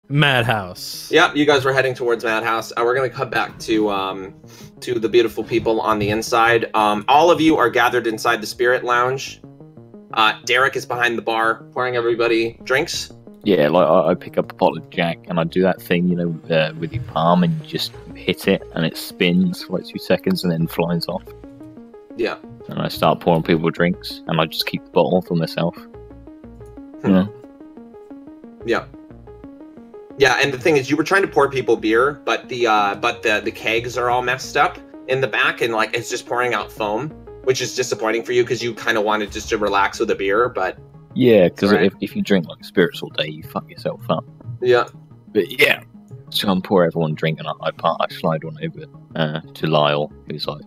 Madhouse. Yep, you guys were heading towards Madhouse. We're gonna come back to the beautiful people on the inside. All of you are gathered inside the Spirit Lounge. Derek is behind the bar, pouring everybody drinks. Yeah, like I pick up a bottle of Jack and I do that thing, you know, with your palm and you just hit it and it spins for like 2 seconds and then flies off. Yeah. And I start pouring people drinks and I just keep the bottle for myself. You know? Yeah. Yeah, and the thing is, you were trying to pour people beer, but the kegs are all messed up in the back, and like it's just pouring out foam, which is disappointing for you because you kind of wanted just to relax with a beer, but Yeah, because right. if you drink like spirits all day, you fuck yourself up. Yeah. But yeah, so I'm pour everyone drink and I slide one over to Lyle, who's like,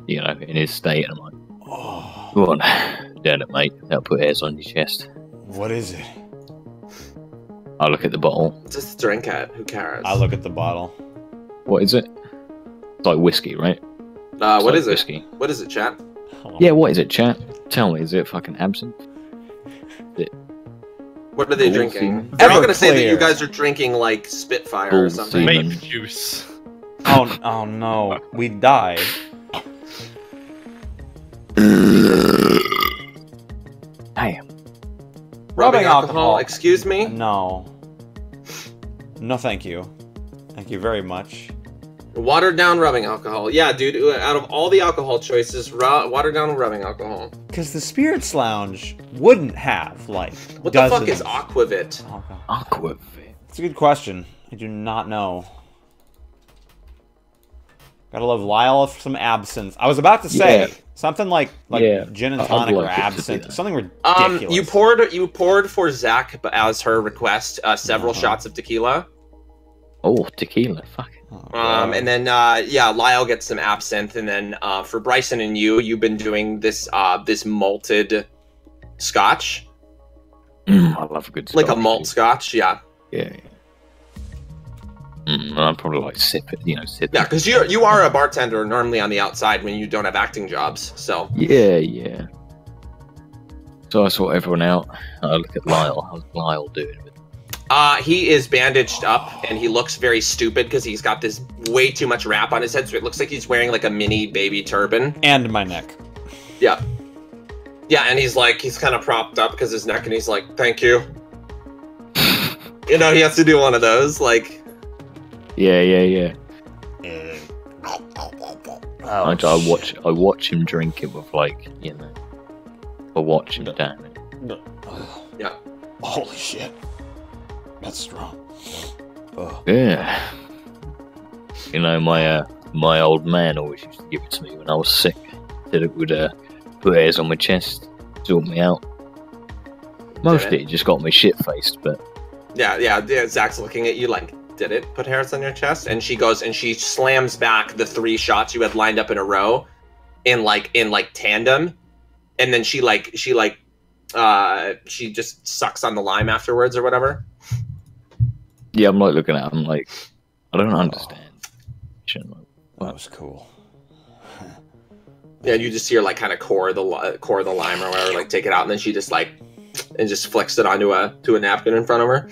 you know, in his state, and I'm like, Oh, go on, damn it, mate. That'll put hairs on your chest. what is it? I look at the bottle. Just drink it. Who cares? I look at the bottle. What is it? It's like whiskey, right? What like is it? whiskey. What is it, chat? Yeah, what is it, chat? Tell me, is it fucking absinthe? What are they Bull drinking? semen. They're all gonna say that Everclear. you guys are drinking like Spitfire or Bull something. semen. Vape juice. Oh no, we died. Damn. Rubbing alcohol. alcohol. Excuse me. No. No, thank you. Thank you very much. Watered down rubbing alcohol. Yeah, dude. Out of all the alcohol choices, watered down rubbing alcohol. Because the Spirits Lounge wouldn't have, like, What the fuck dozens. is Aquavit? Oh, God. Aquavit. It's a good question. I do not know. Gotta love Lyle for some absinthe. I was about to say Yeah. something like Yeah. gin and I'd tonic or like it to be absinthe. that. Something ridiculous. You poured for Zach as her request several Uh-huh. shots of tequila. Oh, tequila. Fuck. Oh, God. And then yeah, Lyle gets some absinthe, and then for Bryson and you've been doing this this malted scotch, I love a good like a scotch, malt dude. scotch. Yeah, Yeah. I'd probably like sip it, you know, sip yeah, it. because you are a bartender normally on the outside when you don't have acting jobs. So Yeah. So I sort everyone out. I look at Lyle. How's Lyle doing? he is bandaged up, and he looks very stupid because he's got this way too much wrap on his head, so it looks like he's wearing like a mini baby turban. And my neck. Yeah. Yeah, and he's kind of propped up because his neck, and he's like, thank you. You know, he has to do one of those, like... Yeah. Oh, I watch him drink it with like, you know, I watch him down it. Yeah. Holy shit. That's strong. Oh. Yeah. You know, my old man always used to give it to me when I was sick. Said it would put hairs on my chest, sort me out. Most of it just got me shit faced, but Yeah, Zach's looking at you like, did it put hairs on your chest? And she goes and she slams back the 3 shots you had lined up in a row in tandem. And then she just sucks on the lime afterwards or whatever. yeah, I'm like looking at him like, I don't understand. That was cool. Yeah, you just hear like kind of core the lime or whatever, like take it out, and then she just like and just flicks it onto a napkin in front of her.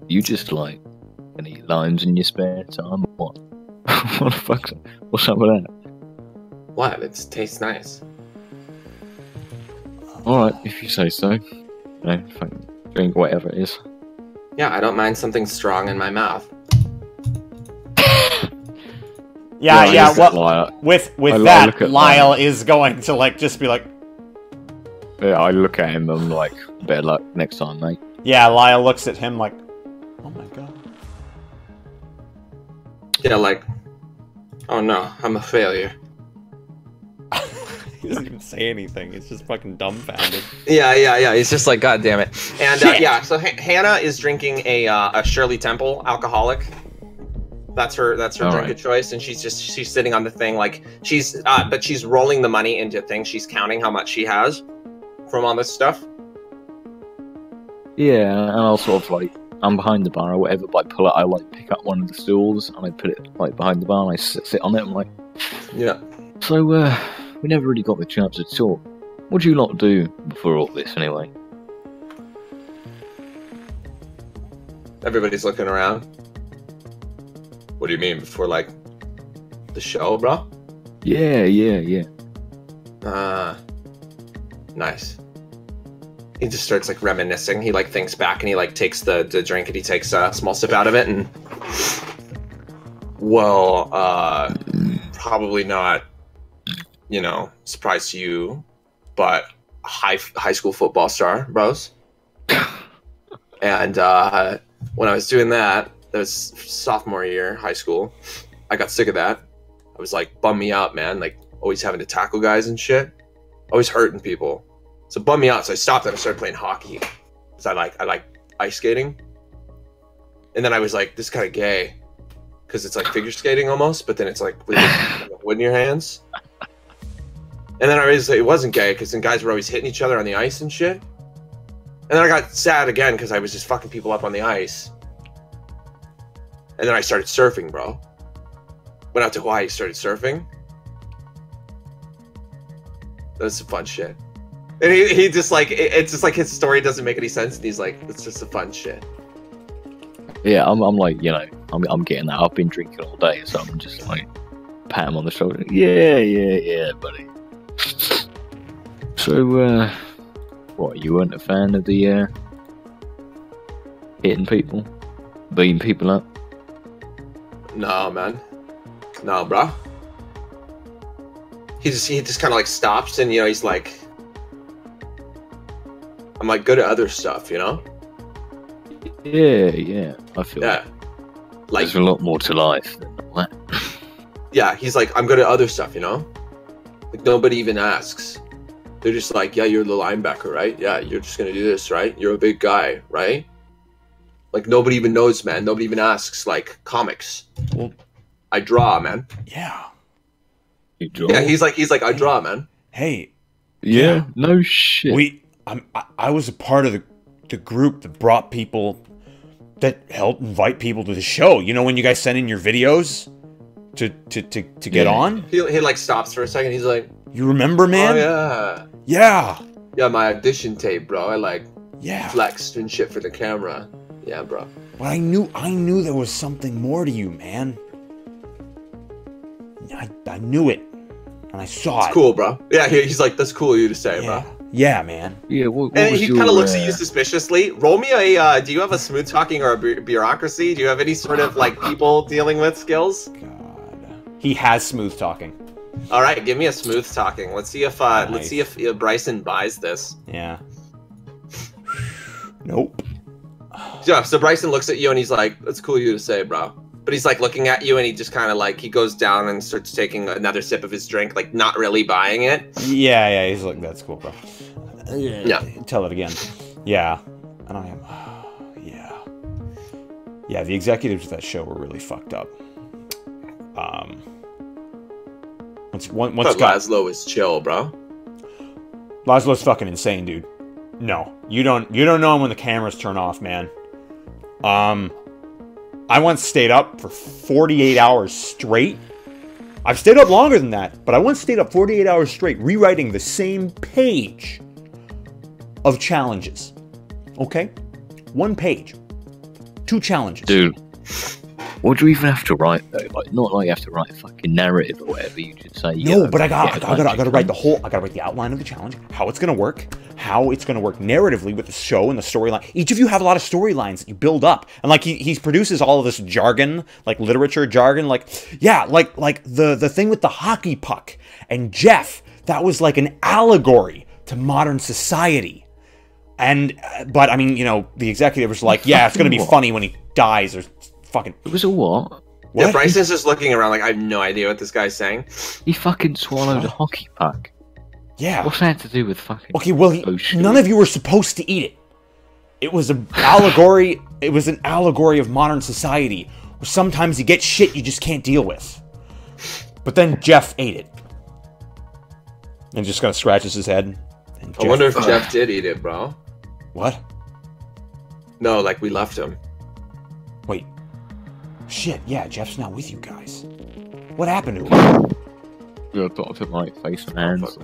You just like gonna eat limes in your spare time or what? What the fuck? What's up with that? What? It tastes nice. Alright, if you say so. You know, fucking drink whatever it is. Yeah, I don't mind something strong in my mouth. Yeah, Well, I look at well, Lyle- with I that, look at Lyle is going to like just be like, Yeah, I look at him and I'm like, better luck next time, mate. yeah, Lyle looks at him like, oh my god. Yeah, like, oh no, I'm a failure. He doesn't even say anything. He's just fucking dumbfounded. Yeah. He's just like, God damn it. And Shit. yeah, so Hannah is drinking a Shirley Temple alcoholic. That's her All drink right. of choice, and she's sitting on the thing like but she's rolling the money into things. She's counting how much she has from all this stuff. Yeah, and I'll sort of like, I'm behind the bar or whatever, but I like pick up one of the stools and I put it like behind the bar and I sit on it. I'm like, Yeah. so we never really got the chance to talk. What do you lot do before all this anyway? Everybody's looking around. What do you mean, before, like, the show, bro? Yeah. Nice. He just starts, like, reminiscing. He, like, thinks back, and he, like, takes the drink, and he takes a small sip out of it, and... Well, probably not, you know, surprise to you, but high school football star, bros. And when I was doing that was sophomore year, high school, I got sick of that. I was like, bum me out, man. Like, always having to tackle guys and shit. Always hurting people. So bum me out. So I stopped and I started playing hockey. Because I like ice skating. And then I was like, this is kind of gay. Because it's like figure skating almost, but then it's like with wood in your hands. And then I realized it wasn't gay, because then guys were always hitting each other on the ice and shit. And then I got sad again, because I was just fucking people up on the ice. And then I started surfing, bro. Went out to Hawaii, started surfing. That was some fun shit. And he just like, it's just like his story doesn't make any sense, and he's like, it's just some fun shit. Yeah, I'm like, you know, I'm getting that. I've been drinking all day, so I'm just like, pat him on the shoulder. Yeah, buddy. So, what, you weren't a fan of the, hitting people? Beating people up? No, man. No, bro. He just kind of like stops, and, you know, he's like, I'm like good at other stuff, you know? Yeah, I feel like there's a lot more to life than that. Yeah, he's like, I'm good at other stuff, you know? Like, nobody even asks. They're just like, yeah, you're the linebacker, right? Yeah, you're just gonna do this, right? You're a big guy, right? Like, nobody even knows, man. Nobody even asks, like, comics. Well, I draw, man. yeah. You draw? Yeah, he's like, I draw, man. Hey. Yeah, no shit. I was a part of the group that brought people, that helped invite people to the show. You know, when you guys send in your videos to get on? He like stops for a second. He's like, you remember, man? Oh, yeah. Yeah. Yeah, my audition tape, bro. I like Yeah. flexed and shit for the camera. Yeah, bro. But I knew there was something more to you, man. I knew it. And I saw it. It's cool, bro. Yeah, he's like, that's cool of you to say, Yeah. bro. Yeah, man. Yeah, what And was he your, kind of looks at you suspiciously. Roll me a, do you have a smooth talking or a bureaucracy? Do you have any sort of, like, people dealing with skills? God. He has smooth talking. All right, give me a smooth talking. Let's see if, Nice. let's see if Bryson buys this. Yeah. Nope. Yeah, so Bryson looks at you and he's like, that's cool of you to say, bro. But he's like looking at you and he just kind of like, he goes down and starts taking another sip of his drink, like not really buying it. Yeah, he's like, that's cool, bro. Yeah. Tell it again. Yeah. And I am, yeah. Yeah, the executives of that show were really fucked up. Once But Laszlo is chill, bro. Laszlo's fucking insane, dude. No, you don't know him when the cameras turn off, man. I once stayed up for 48 hours straight. I've stayed up longer than that, but I once stayed up 48 hours straight rewriting the same page of challenges. Okay? One page. 2 challenges. Dude, what do you even have to write though? Like, not like you have to write a fucking narrative or whatever. You just say, No, but I gotta write the whole. I gotta write the outline of the challenge, how it's gonna work narratively with the show and the storyline. Each of you have a lot of storylines that you build up, and like he produces all of this jargon, like literature jargon, like the thing with the hockey puck and Jeff. That was like an allegory to modern society. And but I mean, you know, the executive was like, yeah, it's gonna be funny when he dies or fucking. It was a what? What? Yeah, Bryson's just looking around like, I have no idea what this guy's saying. He fucking swallowed a hockey puck. Yeah. What's that to do with fucking... Okay, well, none of you were supposed to eat it. It was an allegory. It was an allegory of modern society, where sometimes you get shit you just can't deal with. But then Jeff ate it, and just kind of scratches his head. And I wonder if Jeff did eat it, bro. What? No, like we left him. Wait. Shit. Yeah, Jeff's not with you guys. What happened to him? Yeah, I thought I put my face and hands.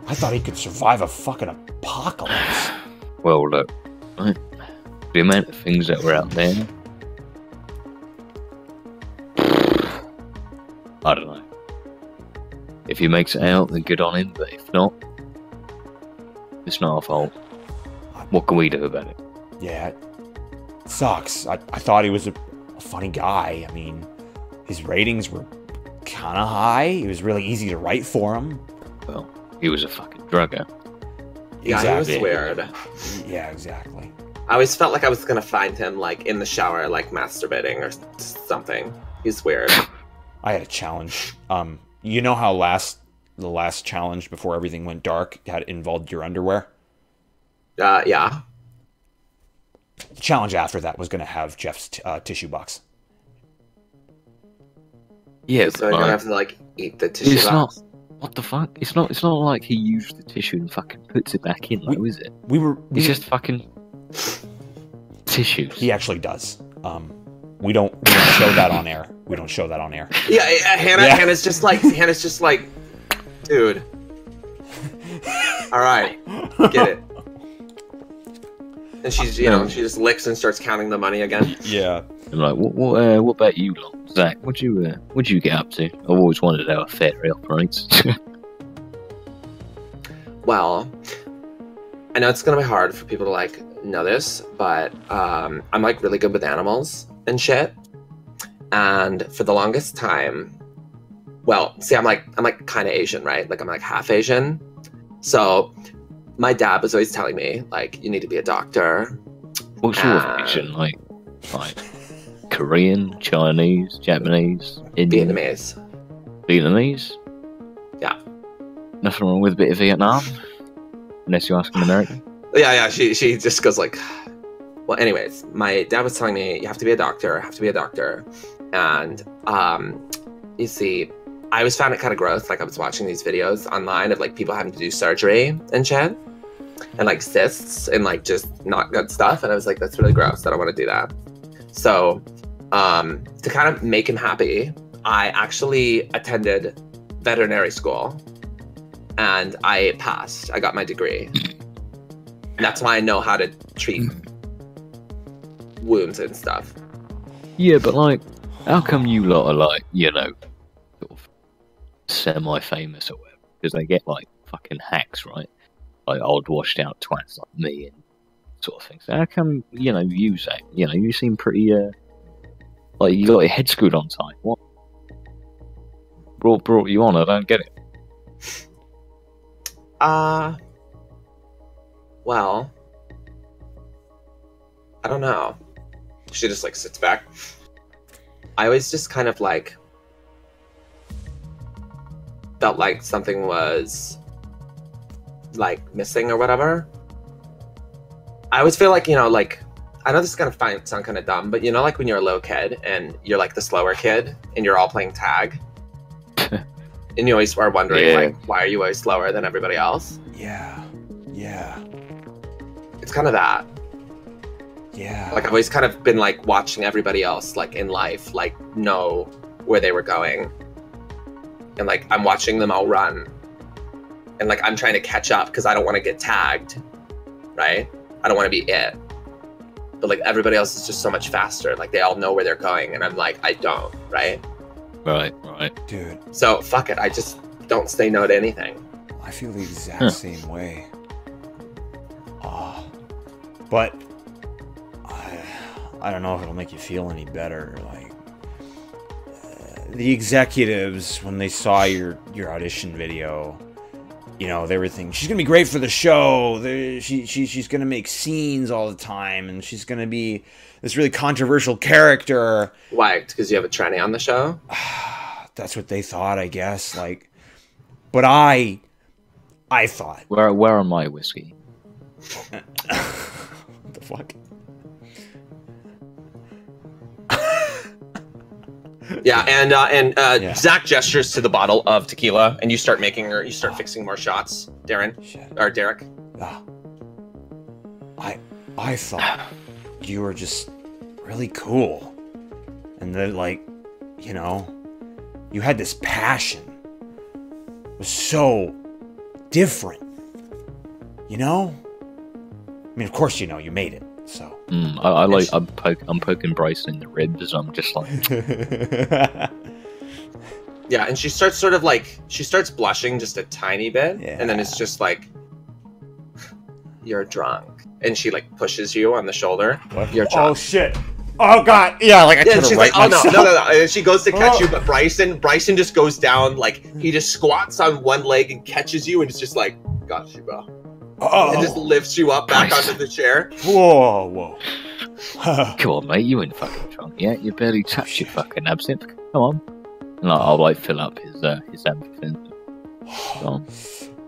I thought he could survive a fucking apocalypse. Well, look, right? The amount of things that were out there, I don't know. If he makes it out, then good on him. But if not, it's not our fault. What can we do about it? Yeah, it sucks. I thought he was a funny guy. I mean, his ratings were kind of high. It was really easy to write for him. Well, he was a fucking drugger. Yeah, Exactly. he was weird. Yeah, exactly. I always felt like I was gonna find him like in the shower, like masturbating or something. He's weird. I had a challenge. You know how the last challenge before everything went dark had involved your underwear? Yeah. The challenge after that was going to have Jeff's tissue box. Yeah, So you're gonna have to like eat the tissue box. What the fuck? It's not like he used the tissue and fucking puts it back in, though, is it? It's just fucking tissues. He actually does. We don't show that on air. We don't show that on air. Yeah, Hannah's just like, dude. All right, get it. And she's, she just licks and starts counting the money again. Yeah. I'm like, what about you lot? Zach, what'd you get up to? I've always wondered how a factory operates. Well, I know it's gonna be hard for people to like know this, but I'm like really good with animals and shit. And for the longest time, well, see, I'm like kind of Asian, right? Like I'm like half Asian. So my dad was always telling me like, you need to be a doctor. What sort of Asian? Like Korean, Chinese, Japanese, Indian, Vietnamese. Yeah. Nothing wrong with a bit of Vietnam, unless you're asking American. Yeah. She just goes like, well, anyways, my dad was telling me you have to be a doctor, and you see, I always found it kind of gross. Like I was watching these videos online of like people having to do surgery and shit, and like cysts and like just not good stuff, and I was like, that's really gross. I don't want to do that. So, to kind of make him happy, I actually attended veterinary school, and I passed. I got my degree. And that's why I know how to treat wounds and stuff. Yeah, but like, how come you lot are like, sort of semi-famous or whatever? Because they get like fucking hacks, right? Like old washed out twats like me and sort of things. So how come, you say, you seem pretty, like you got your head screwed on tight. What brought you on? I don't get it. Well, I don't know. She just like sits back. I always just kind of like felt like something was like missing or whatever. I always feel like, like, I know this is gonna sound kind of dumb, but like when you're a little kid and you're like the slower kid and you're all playing tag and you always are wondering like, why are you always slower than everybody else? Yeah. It's kind of that. Yeah. Like I've always kind of been like watching everybody else like in life, like know where they were going. And like I'm watching them all run. And like I'm trying to catch up because I don't want to get tagged. Right? I don't want to be it. But like everybody else is just so much faster. Like they all know where they're going and I'm like, I don't, right? Right. Dude. So fuck it. I just don't say no to anything. I feel the exact same way. But I don't know if it'll make you feel any better. Like the executives, when they saw your audition video, they were thinking she's gonna be great for the show. She's gonna make scenes all the time, and she's gonna be this really controversial character. Why? Because you have a tranny on the show? That's what they thought, I guess. Like, but I thought, where are my whiskey? What the fuck? Yeah, and Zach gestures to the bottle of tequila, and you start fixing more shots, Darren. Shit. Or Derek. I thought you were just really cool, and then like, you had this passion. It was so different, I mean, of course, you made it. So I'm poking Bryson in the ribs. I'm just like, Yeah, and she starts sort of like, she starts blushing just a tiny bit, Yeah. and then it's just like, you're drunk. And she like pushes you on the shoulder. What? You're Oh drunk. shit! Oh god! Yeah, like I Yeah, try and to she's right like, oh myself. no. And she goes to catch you, Oh. but Bryson just goes down, like, he just squats on one leg and catches you, and it's just like, got you, bro. Oh. And just lifts you up back Nice. onto the chair. Whoa. Come on, mate, you ain't fucking drunk yet. You barely touched your fucking absinthe. Come on. And I'll like fill up his absinthe. Come on.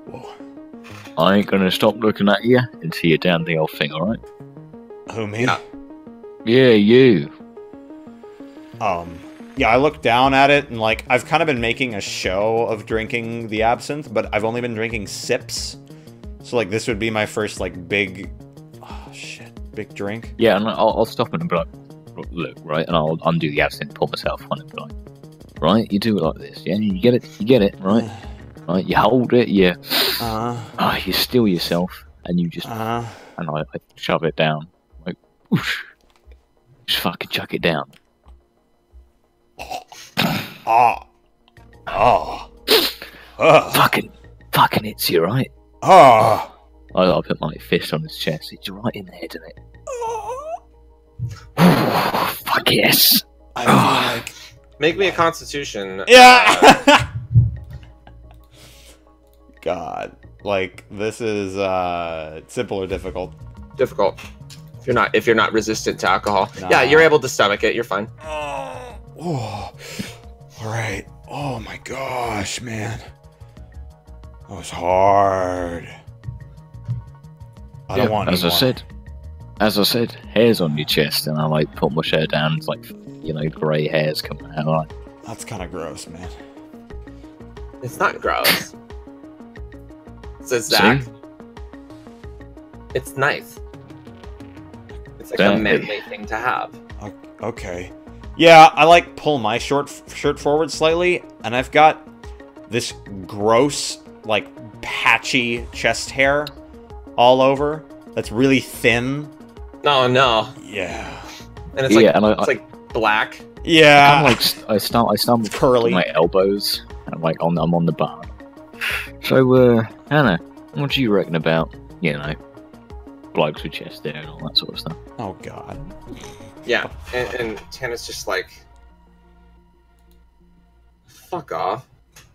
Whoa. I ain't gonna stop looking at you until you're down the old thing, alright? Who, me? Yeah. Yeah, you. Yeah, I look down at it, and, like, I've kind of been making a show of drinking the absinthe, but I've only been drinking sips. So, like, this would be my first, like, big... Oh, shit. Big drink. Yeah, and I'll stop him and be like, look, right? And I'll undo the absinthe, pour myself on it and be like, right, you do it like this, yeah? You get it, right? Right, you hold it, you still yourself, and you just, and I shove it down, like, whoosh, just fucking chuck it down. Fucking hits you, right? I put my fist on his chest. It's right in the head, isn't it? Fuck yes. I feel like... Make me a constitution. Yeah! God. Like, this is, simple or difficult? Difficult. If you're not resistant to alcohol. Nah. Yeah, you're able to stomach it, you're fine. Oh. Alright. Oh my gosh, man. That was hard. I don't want any as more. I said, hairs on your chest, and I like put my shirt down. It's like, grey hairs coming out. Like, That's kind of gross, man. It's not gross. Says Zach. see? It's nice. It's like Damn. a manly thing to have. Okay. Yeah, I like pull my shirt forward slightly, and I've got this gross, like, patchy chest hair all over. That's really thin. Oh no. Yeah. And it's Yeah, like and it's like black. Yeah. I start with curly. my elbows, and I'm on the bar. So, Hannah, what do you reckon about, blokes with chest hair and all that sort of stuff? Oh god. Yeah. And Tana's just like, fuck off.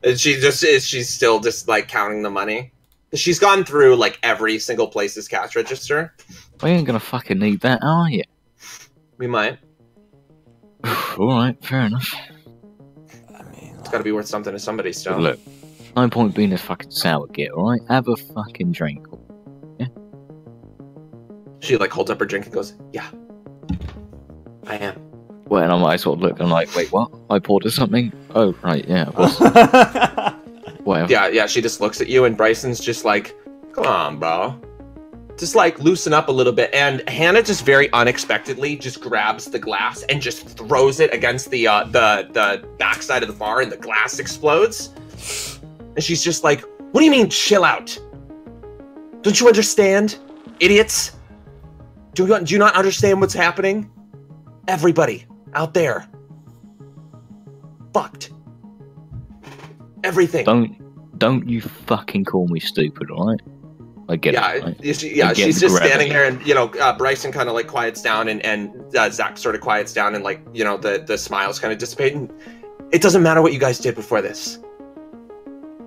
And she's still just like counting the money. She's gone through like every single place's cash register. We ain't gonna fucking need that, are you? We might. Alright, fair enough. I mean, It's gotta be worth something to somebody But still. look, no point being a fucking sour git, alright? Have a fucking drink. She like holds up her drink and goes, yeah. I am. Well, and I sort of look, and I'm like, wait, what? I poured her something? Oh, right, yeah, of course. Whatever. Yeah, she just looks at you and Bryson's just like, come on, bro. Just like loosen up a little bit. And Hannah just very unexpectedly just grabs the glass and just throws it against the backside of the bar, and the glass explodes. And she's just like, what do you mean chill out? Don't you understand? Idiots? Do you not understand what's happening? Everybody out there. Fucked. Everything. Don't you fucking call me stupid, alright? I get it. Right? She's just standing there, and Bryson kind of like quiets down, and Zach sort of quiets down, and like the smiles kind of dissipate. And it doesn't matter what you guys did before this.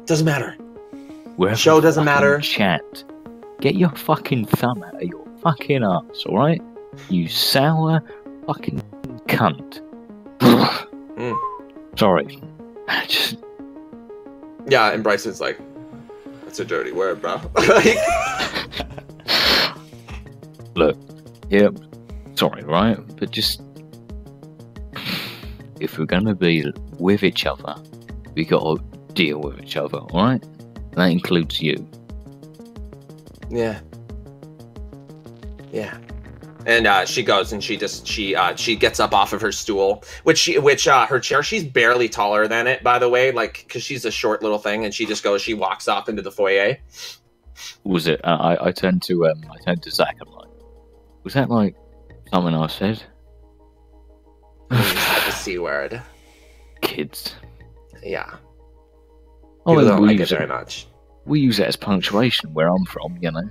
Doesn't matter. Show doesn't matter. Chat. Get your fucking thumb out of your fucking ass, alright? You sour fucking cunt. Sorry. Yeah, and Bryson's like, that's a dirty word, bro. Look, yeah, sorry, right? But just, if we're gonna be with each other, we gotta deal with each other, alright? That includes you. Yeah. And she goes and she gets up off of her stool, which her chair, she's barely taller than it, by the way, like, because she's a short little thing, and she walks off into the foyer. Was it? I turned to Zach. I'm like, was that like something I said? The C word. Kids. Yeah. Oh, People don't we like it use very much. We use it as punctuation where I'm from, you know.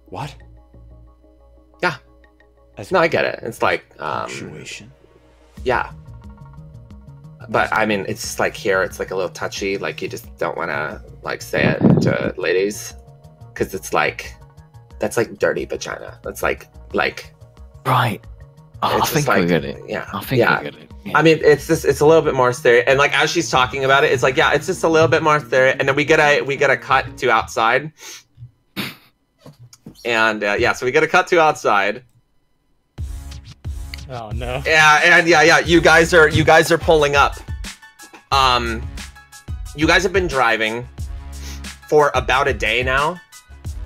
What? Yeah. As No, I get it. It's like punctuation. Yeah. But I mean, it's like here, it's like a little touchy. Like you just don't want to like say it to ladies, because it's like that's like dirty vagina. That's like right. Oh, I think like, I get it. Yeah. I think I get it. Yeah. I mean, it's a little bit more stereo, and like as she's talking about it, it's like it's just a little bit more stereo, and then we get a cut to outside, and so we get a cut to outside. Oh no. Yeah, and you guys are pulling up. You guys have been driving for about a day now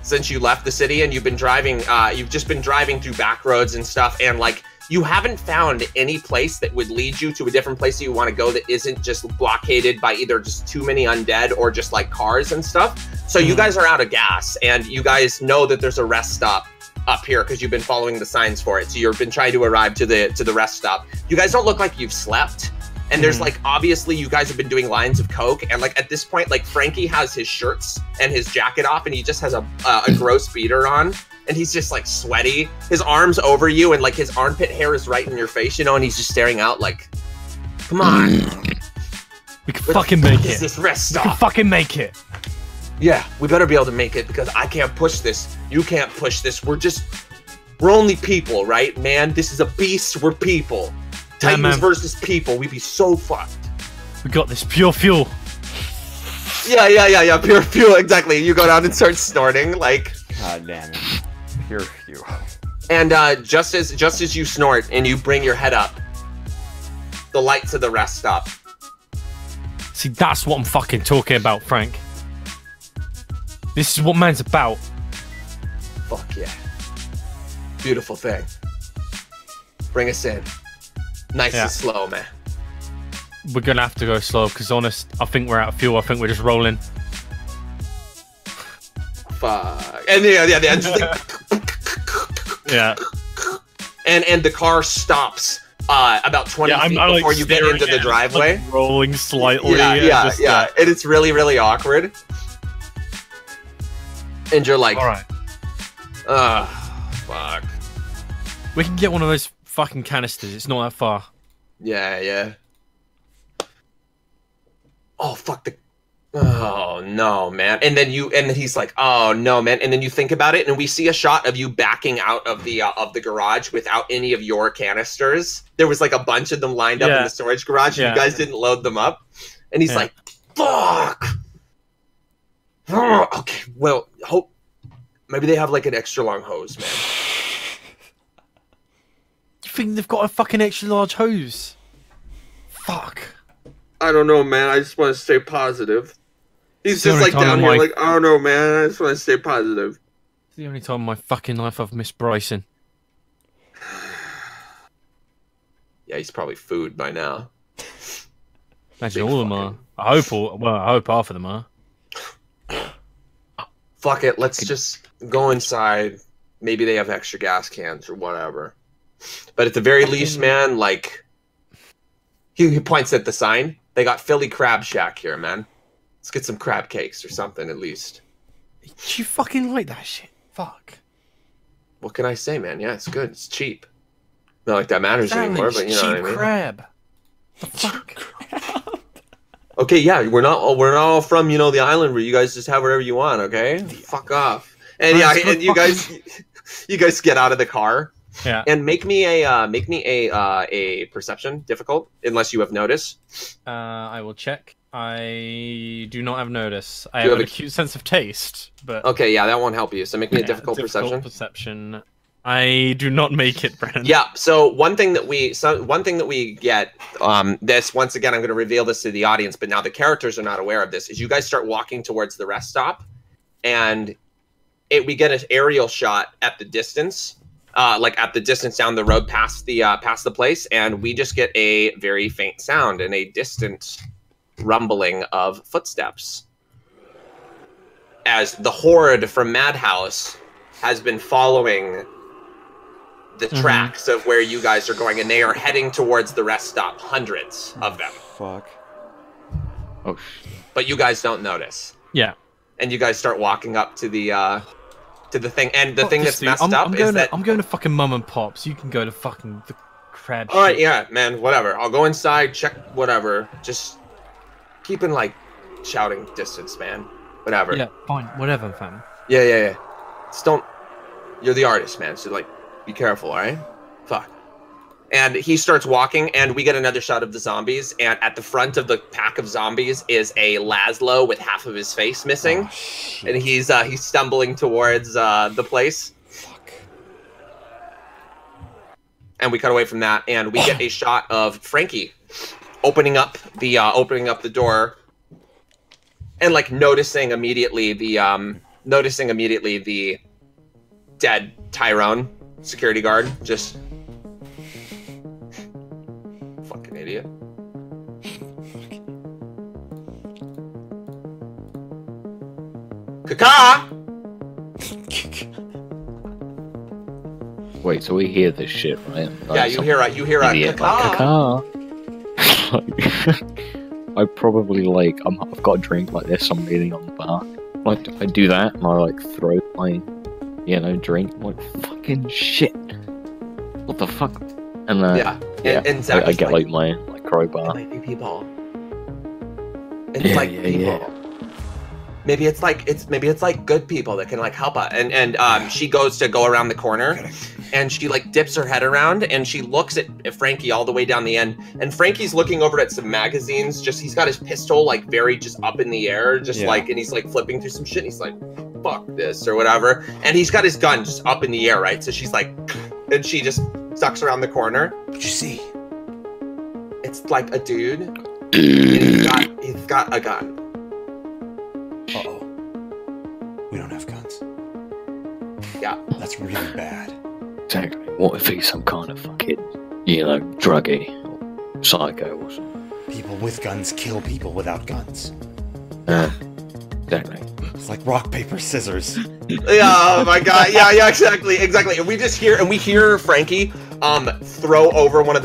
since you left the city, and you've been driving. You've just been driving through back roads and stuff, and like you haven't found any place that would lead you to a different place that you want to go that isn't just blockaded by either just too many undead or just like cars and stuff. So you guys are out of gas, and you guys know that there's a rest stop up here because you've been following the signs for it. So you've been trying to arrive to the rest stop. You guys don't look like you've slept. And there's like, obviously you guys have been doing lines of coke. And like at this point, like Frankie has his shirts and his jacket off, and he just has a gross beater on. And he's just like sweaty. His arm's over you, and like his armpit hair is right in your face, you know, and he's just staring out like, come on. We can fucking make it. This rest stop. We can fucking make it. Yeah, we better be able to make it because I can't push this. You can't push this. We're only people, right, man? This is a beast. We're people. Titans versus people. We'd be so fucked. We got this. Pure fuel. Yeah. Pure fuel. Exactly. You go down and start snorting, like. God damn it. Pure fuel. And just as you snort and you bring your head up, the lights of the rest stop. See, that's what I'm fucking talking about, Frank. This is what man's about. Fuck yeah. Beautiful thing. Bring us in. Nice and slow, man. We're gonna have to go slow, because honest, I think we're out of fuel. I think we're just rolling. Fuck. And the engine's like... Yeah. And the car stops about 20 feet I'm before like you get into the driveway. Like rolling slightly. Yeah. And it's really, really awkward. And you're like, alright. Fuck. We can get one of those fucking canisters. It's not that far. Yeah. Oh, fuck the... Oh, no, man. And then he's like, oh, no, man. And then you think about it, and we see a shot of you backing out of the garage without any of your canisters. There was like a bunch of them lined up in the storage garage, and you guys didn't load them up. And he's like, fuck! Okay, well, maybe they have like an extra long hose, man. You think they've got a fucking extra large hose? Fuck. I don't know, man. I just want to stay positive. He's just like down here, like, I don't know, man. I just want to stay positive. It's the only time in my fucking life I've missed Bryson. Yeah, he's probably food by now. Imagine all of them are. I hope half of them are. Fuck it, let's just go inside. Maybe they have extra gas cans or whatever. But at the very least, man, like... He points at the sign. They got Philly Crab Shack here, man. Let's get some crab cakes or something, at least. Do you fucking like that shit? Fuck. What can I say, man? Yeah, it's good. It's cheap. Not like that matters anymore, but you know what I mean. Cheap crab. The fuck? Okay, yeah, we're not all from, you know, the island where you guys just have whatever you want, okay? Fuck off. And yeah, and you guys get out of the car. Yeah. And make me a perception difficult, unless you have notice. I will check. I do not have notice. I have an acute sense of taste, but okay, yeah, that won't help you. So make me a difficult perception. I do not make it, Brennan. Yeah. So one thing that we get, this once again, I'm going to reveal this to the audience, but now the characters are not aware of this. Is you guys start walking towards the rest stop, and we get an aerial shot at the distance. Like at the distance down the road past the place, and we just get a very faint sound and a distant rumbling of footsteps as the horde from Madhouse has been following the tracks of where you guys are going, and they are heading towards the rest stop. Hundreds of them. Fuck. Oh, but you guys don't notice. Yeah. And you guys start walking up to the thing, and the Fuck thing this, that's dude. messed I'm up going is that. I'm going to fucking Mum and Pops. You can go to fucking the crab. All right, shit. yeah, man, whatever. I'll go inside, check whatever. Just keep in like shouting distance, man. Whatever. Yeah, fine. Whatever, fam. Yeah. Just don't. You're the artist, man. So like, be careful, all right? Fuck. And he starts walking, and we get another shot of the zombies. And at the front of the pack of zombies is a Laszlo with half of his face missing, and he's stumbling towards the place. Fuck. And we cut away from that, and we get a shot of Frankie opening up the door, and like noticing immediately the dead Tyrone security guard. Just fucking idiot. Kaka! Wait, so we hear this shit, right? Like Yeah, you hear a idiot, Kaka. I probably like I've got a drink, like there's somebody leaning on the bar. Like I do that and I like throw my drink. I'm like, fucking shit. What the fuck? And Yeah. And Zach I is get like my crowbar. it might be people. It's like people. Yeah. Maybe it's like good people that can like help us. And she goes to go around the corner, and she like dips her head around, and she looks at Frankie all the way down the end. And Frankie's looking over at some magazines. Just he's got his pistol like very just up in the air, and he's like flipping through some shit. And he's like, "Fuck this" or whatever. And he's got his gun just up in the air, right? So she's like, and she just sucks around the corner. What'd you see? It's like a dude. And he's got a gun. Uh-oh. We don't have guns. Yeah. That's really bad. Exactly. What if he's some kind of fucking, druggie or psycho or something? People with guns kill people without guns. Exactly. It's like rock, paper, scissors. Oh my god! Yeah, exactly. And we hear Frankie throw over one of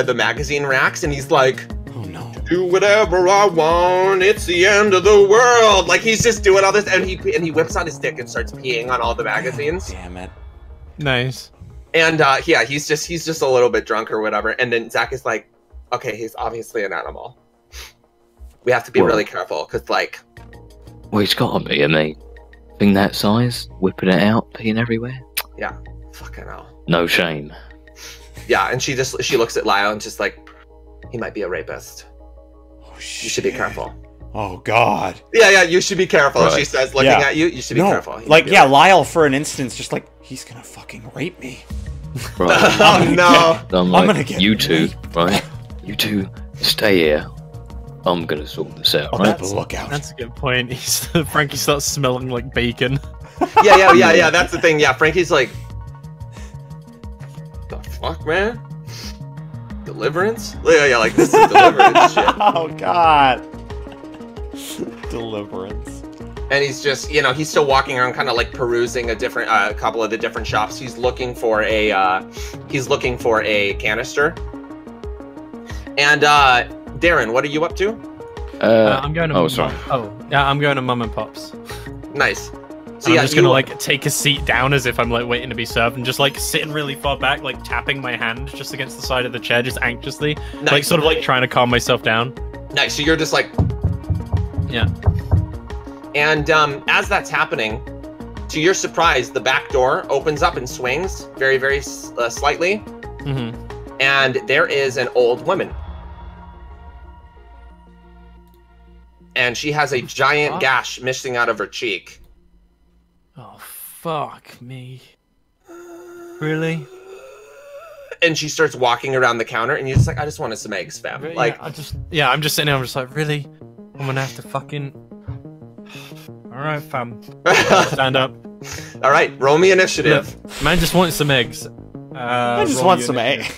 the magazine racks, and he's like, Oh no. "Do whatever I want. It's the end of the world." Like he's just doing all this, and he whips out his dick and starts peeing on all the magazines. Damn it. Nice. And he's just a little bit drunk or whatever. And then Zach is like, "Okay, he's obviously an animal. We have to be really careful because like." Well, he's got to be, I mean, thing that size, whipping it out, peeing everywhere. Yeah, fucking hell. No shame. Yeah, and she looks at Lyle and just like, he might be a rapist. Oh shit. You should be careful. Oh god. Yeah, you should be careful. Right. She says, looking at you, you should be careful. Like, yeah, Lyle, for an instance, just like, he's gonna fucking rape me. Right. Oh no. I'm like, gonna get you two, raped. right? You two, stay here. I'm gonna sort this out, I'll right? keep a lookout. That's a good point. Frankie starts smelling like bacon. Yeah, that's the thing. Yeah, Frankie's like, the fuck, man? Deliverance? Yeah, like this is deliverance shit. Oh god. Deliverance. And he's just, he's still walking around, kind of like perusing a couple of the different shops. He's looking for a canister. And Darren, what are you up to? I'm going to. sorry. I'm going to Mum and Pops. Nice. So I'm just gonna like take a seat down as if I'm like waiting to be served, and just like sitting really far back, like tapping my hand just against the side of the chair, just anxiously, like sort of like trying to calm myself down. Nice. So you're just like, yeah. And as that's happening, to your surprise, the back door opens up and swings very, very slightly, and there is an old woman. And she has a giant gash missing out of her cheek. Oh, fuck me. Really? And she starts walking around the counter, and you're just like, I just wanted some eggs, fam. Really? Like, yeah, I'm just sitting there, I'm just like, really? I'm gonna have to fucking... Alright, fam. Stand up. Alright, roll me initiative. Look, man just wants some eggs. I just want some eggs.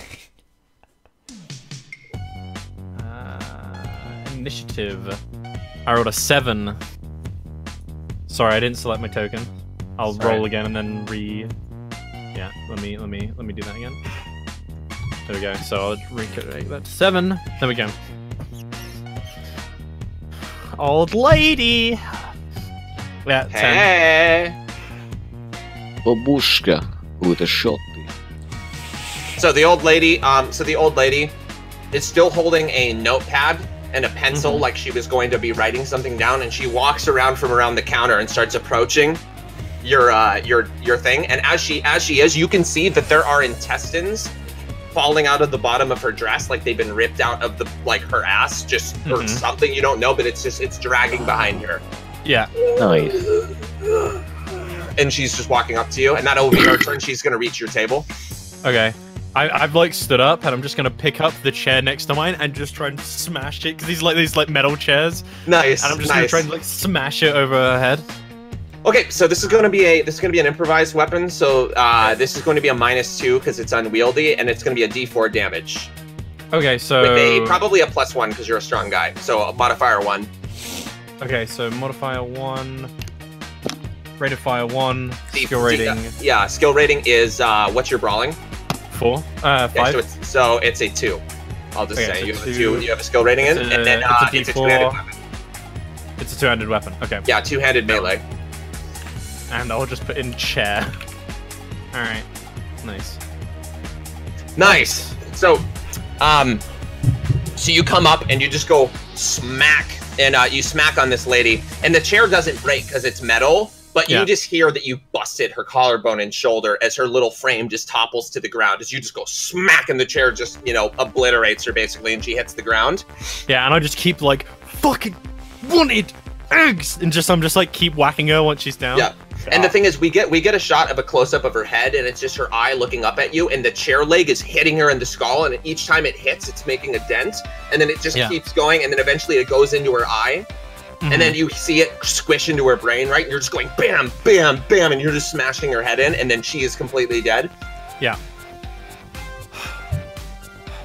Initiative. I rolled a 7. Sorry, I didn't select my token. I'll roll again and then Yeah, let me do that again. There we go. So I'll recalculate that to 7. There we go. old lady. Yeah, 10. Hey. Babushka with a shot. So the old lady, is still holding a notepad and a pencil, like she was going to be writing something down, and she walks around from around the counter and starts approaching your thing. And as she is, you can see that there are intestines falling out of the bottom of her dress, like they've been ripped out of her ass, just or something, you don't know, but it's dragging behind her. Yeah. Nice. And she's just walking up to you, and that'll be her turn. She's gonna reach your table. Okay. I've like stood up, and I'm just gonna pick up the chair next to mine and just try and smash it, because these metal chairs. Nice. And I'm just gonna try and smash it over her head. Okay, so this is gonna be an improvised weapon. So this is going to be a -2 because it's unwieldy, and it's gonna be a D4 damage. Okay, so With probably a +1 because you're a strong guy. So a modifier 1. Okay, so modifier 1, rate of fire 1, skill rating. Yeah, skill rating is what's your brawling? 4, 5. Yeah, so it's a 2. I'll just say you have a 2. You have a skill rating in, and then it's a two-handed weapon. It's a two-handed weapon. Okay. Yeah, two-handed melee. And I'll just put in chair. All right. Nice. Nice. So, so you come up and you just go smack, and you smack on this lady, and the chair doesn't break because it's metal. But you just hear that you busted her collarbone and shoulder as her little frame just topples to the ground. As you just go smack, and the chair just, obliterates her basically, and she hits the ground. Yeah, and I just keep like, fucking wanted eggs, and I'm just like keep whacking her once she's down. Yeah. And the thing is, we get a shot of a close-up of her head, and it's just her eye looking up at you, and the chair leg is hitting her in the skull, and each time it hits, it's making a dent, and then it just keeps going, and then eventually it goes into her eye. And then you see it squish into her brain, right? And you're just going bam, bam, bam, and you're just smashing her head in, and then she is completely dead. Yeah.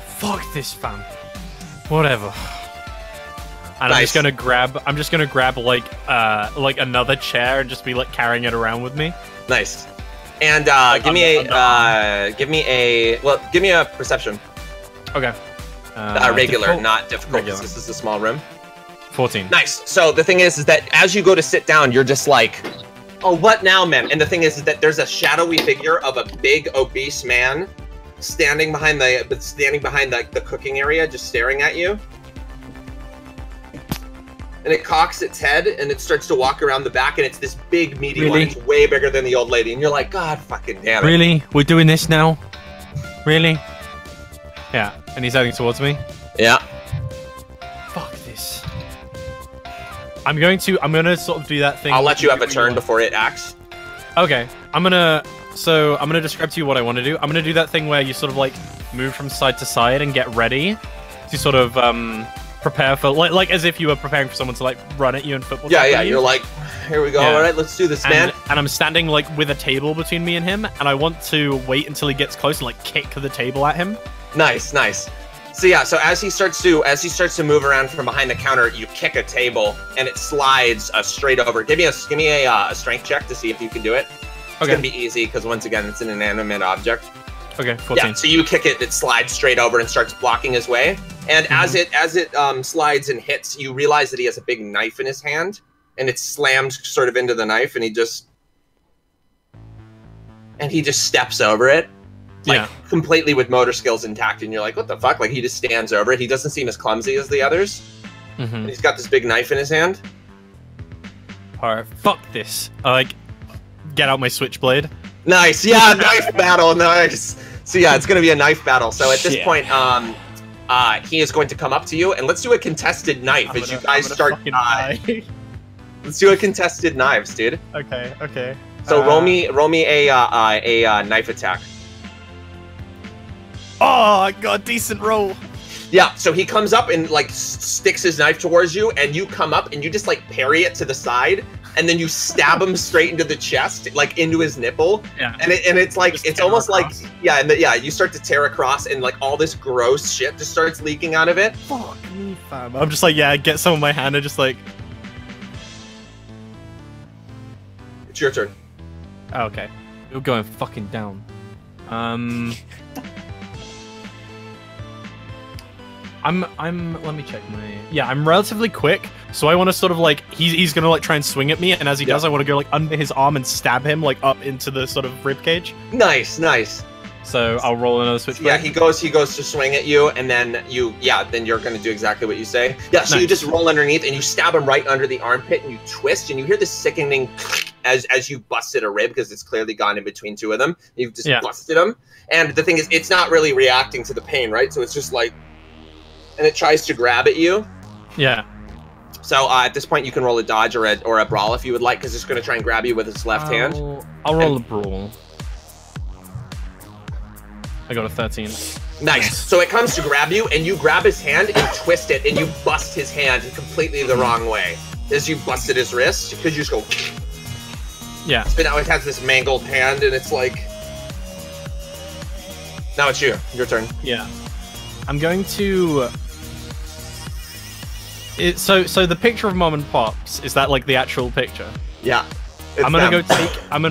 Fuck this, fam. Whatever. And I'm just gonna grab like another chair and just be like carrying it around with me. Nice. And give me a perception. Okay. Regular, difficult? not difficult. Regular. This is a small room. 14. Nice. So the thing is that as you go to sit down, you're just like, oh, what now, man? And the thing is that there's a shadowy figure of a big, obese man standing behind the cooking area, just staring at you. And it cocks its head, and it starts to walk around the back, and it's this big, meaty one. It's way bigger than the old lady. And you're like, God fucking damn it. Really? We're doing this now? Really? Yeah. And he's heading towards me? Yeah. Fuck this. I'm gonna sort of do that thing. I'll let you have a turn before it acts. Okay. I'm gonna describe to you what I want to do. I'm gonna do that thing where you sort of like move from side to side and get ready to sort of prepare for like as if you were preparing for someone to like run at you in football. Yeah, you're like, here we go. Yeah. All right, let's do this, man. And I'm standing like with a table between me and him, and I want to wait until he gets close and like kick the table at him. Nice. So yeah, so as he starts to move around from behind the counter, you kick a table and it slides straight over. Give me a strength check to see if you can do it. It's gonna be easy because once again, it's an inanimate object. Okay, 14. Yeah, so you kick it, it slides straight over and starts blocking his way. And as it slides and hits, you realize that he has a big knife in his hand, and it's slammed sort of into the knife, and he just steps over it. Like, completely with motor skills intact, and you're like, what the fuck? Like, he just stands over it. He doesn't seem as clumsy as the others. And he's got this big knife in his hand. Alright, fuck this. I like get out my switchblade. Nice, yeah, knife battle, nice. So yeah, it's gonna be a knife battle. So at this point, he is going to come up to you, and let's do a contested knife as you guys start. Let's do a contested knives, dude. Okay. So roll me a knife attack. Oh, I got a decent roll. Yeah, so he comes up and like sticks his knife towards you, and you come up and you just like parry it to the side, and then you stab him straight into the chest, like into his nipple. Yeah. And it's like just it's almost across. Like you start to tear across, and like all this gross shit just starts leaking out of it. Fuck me, fam. I'm just like, get some in my hand and just like. It's your turn. Oh, okay. You're going fucking down. Let me check my. Yeah, I'm relatively quick, so I want to sort of like he's gonna like try and swing at me, and as he does, I want to go like under his arm and stab him like up into the sort of rib cage. Nice, nice. So I'll roll another switch. Yeah, he goes to swing at you, and then then you're gonna do exactly what you say. Yeah, so you just roll underneath and you stab him right under the armpit, and you twist, and you hear this sickening as you busted a rib because it's clearly gone in between two of them. You've just busted him, and the thing is, it's not really reacting to the pain, right? So it's just like, and it tries to grab at you. Yeah. So at this point, you can roll a dodge or a brawl if you would like, because it's gonna try and grab you with its left hand. I'll roll a brawl. I got a 13. Nice. So it comes to grab you, and you grab his hand and twist it, and you bust his hand completely the wrong way. As you busted his wrist, because you just go. Yeah. But now it has this mangled hand, and it's like. Now it's you. Your turn. Yeah. I'm going to. So the picture of Mom and Pops, is that like the actual picture? Yeah. I'm gonna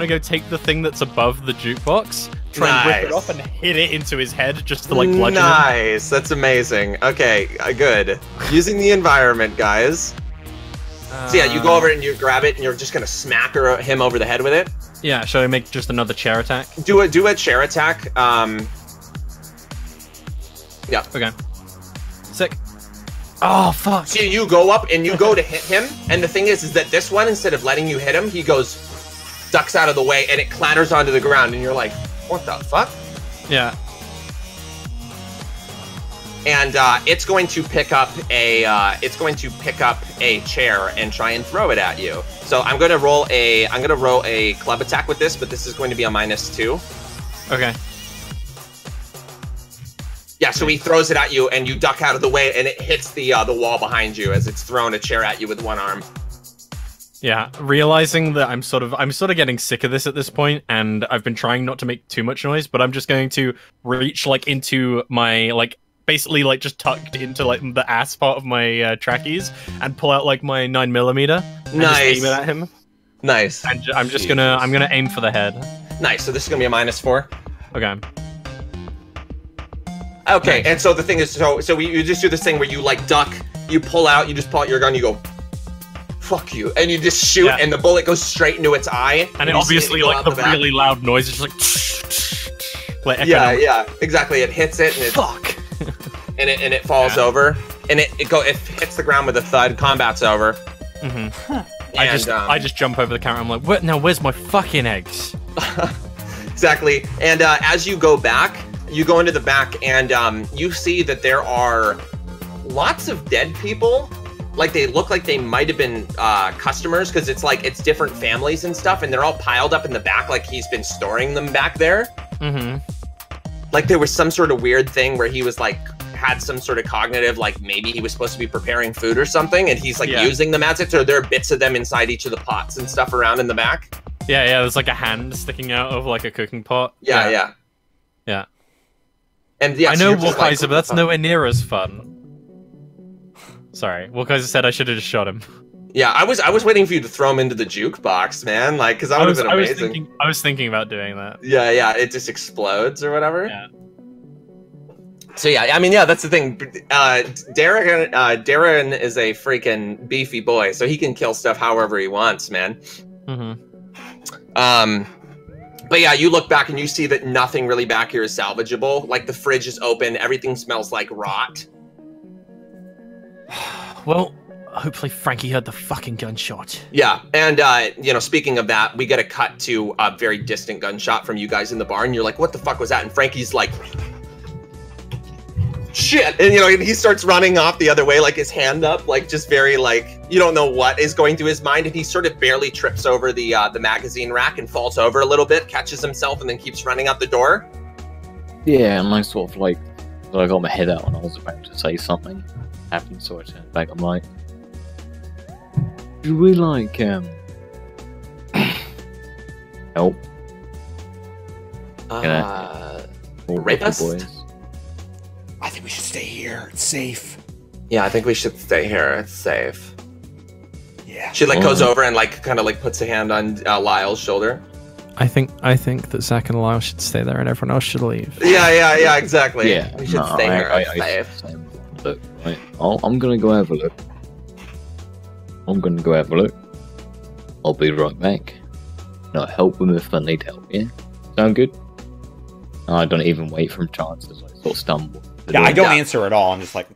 go take the thing that's above the jukebox, try and rip it off and hit it into his head just to like bludgeon him. Nice, that's amazing. Okay, good. Using the environment, guys. So yeah, you go over and you grab it, and you're just gonna smack him over the head with it. Yeah, shall I make just another chair attack? Do a chair attack. Yeah. Okay. Sick. Oh, fuck. So you go up and you go to hit him, and the thing is that this one, instead of letting you hit him, he ducks out of the way, and it clatters onto the ground, and you're like, what the fuck? Yeah. And it's going to pick up a chair and try and throw it at you. So I'm gonna roll a club attack with this, but this is going to be a -2. Okay. Yeah, so he throws it at you, and you duck out of the way, and it hits the wall behind you as it's thrown a chair at you with one arm. Yeah, realizing that I'm sort of getting sick of this at this point, and I've been trying not to make too much noise, but I'm just going to reach like into my like basically like just tucked into like the ass part of my trackies and pull out like my 9mm. And nice. Just aim it at him. Nice. And I'm gonna aim for the head. Nice. So this is gonna be a -4. Okay. Okay, nice. And so the thing is, so you just do this thing where you like duck, you pull out your gun, you go, fuck you, and you just shoot, and the bullet goes straight into its eye. And it obviously like the really loud noise is just like yeah, exactly. It hits it, and fuck, and it falls over, and it hits the ground with a thud. Combat's over. Mm-hmm. I just jump over the camera. I'm like, what? Now where's my fucking eggs? Exactly. And as you go back. You go into the back, and you see that there are lots of dead people. Like, they look like they might have been customers, because it's like, it's different families and stuff, and they're all piled up in the back like he's been storing them back there. Mm-hmm. Like, there was some sort of weird thing where he was like, had some sort of cognitive, like maybe he was supposed to be preparing food or something, and he's like using them as it, so there are bits of them inside each of the pots and stuff around in the back. Yeah, there's like a hand sticking out of like a cooking pot. Yeah. And I know Walkaiser, but that's nowhere near as fun. Sorry, Walkaiser said I should have just shot him. Yeah, I was waiting for you to throw him into the jukebox, man. Like, because that would have been amazing. I was thinking about doing that. Yeah, it just explodes or whatever. Yeah. So yeah, I mean, that's the thing. Darren is a freaking beefy boy, so he can kill stuff however he wants, man. Mm-hmm. But yeah, you look back and you see that nothing really back here is salvageable. Like, the fridge is open, everything smells like rot. Well, hopefully Frankie heard the fucking gunshot. Yeah, and speaking of that, we get a cut to a very distant gunshot from you guys in the bar, and you're like, what the fuck was that? And Frankie's like, shit, and and he starts running off the other way, like his hand up, like just very like, you don't know what is going through his mind, and he sort of barely trips over the magazine rack and falls over a little bit, catches himself, and then keeps running out the door. Yeah, and I sort of like I got my head out and I was about to say something. Happened, so I turned back. I'm like, should we like help? Rapist? Boys? I think we should stay here. It's safe. Yeah, I think we should stay here. It's safe. Yeah. She like goes over and like kind of like puts a hand on Lyle's shoulder. I think that Zach and Lyle should stay there and everyone else should leave. Yeah, exactly. Yeah, we should stay here. It's safe. Look, right. I'm gonna go have a look. I'll be right back. And I'll help them if I need help, yeah? Sound good? And I don't even wait for chances. I sort of stumble. Yeah, I don't answer at all. I'm just like...